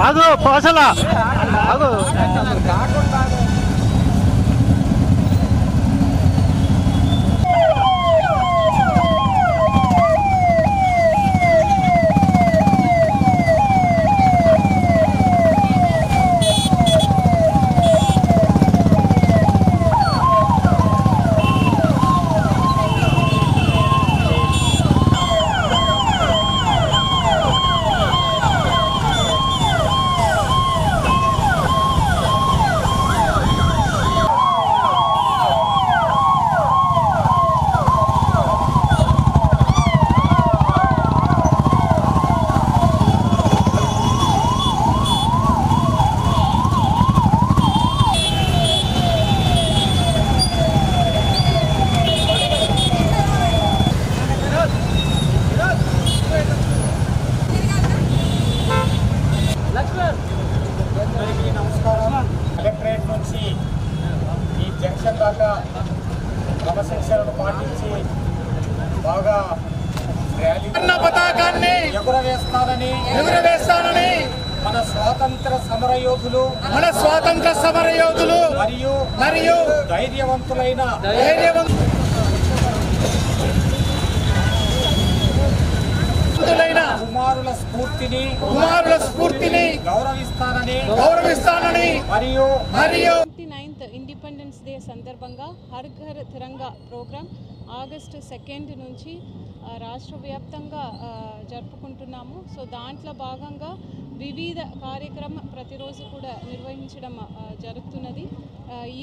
ఆగు పోసల ఆగు కలెక్టరేట్ నుంచి ఈ జంక్షన్ దాకా క్రమశిక్షణను పాటించి బాగా ర్యాలీ పతాకాన్ని ఎగురవేస్తానని మన స్వాతంత్ర సమరయోధులు మరియు ధైర్యవంతులైన కుమారుల స్ఫూర్తిని గౌరవిస్తానని మరియు 29th ఇండిపెండెన్స్ డే సందర్భంగా హర్ ఘర్ తిరంగా ప్రోగ్రాం ఆగస్టు 2 నుంచి రాష్ట్ర వ్యాప్తంగా జరుపుకుంటున్నాము. సో దాంట్లో భాగంగా వివిధ కార్యక్రమం ప్రతిరోజు కూడా నిర్వహించడం జరుగుతున్నది.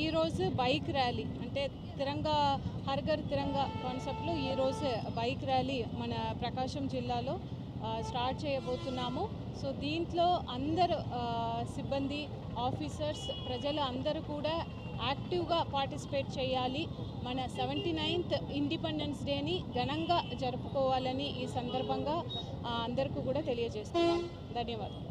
ఈరోజు బైక్ ర్యాలీ అంటే తిరంగా హర్ ఘర్ తిరంగా కాన్సెప్ట్లో ఈరోజు బైక్ ర్యాలీ మన ప్రకాశం జిల్లాలో స్టార్ట్ చేయబోతున్నాము. సో దీంట్లో అందరు సిబ్బంది ఆఫీసర్స్ ప్రజలు అందరూ కూడా యాక్టివ్గా పార్టిసిపేట్ చేయాలి. మన 79th ఇండిపెండెన్స్ డేని ఘనంగా జరుపుకోవాలని ఈ సందర్భంగా అందరికీ కూడా తెలియజేస్తున్నాం. ధన్యవాదాలు.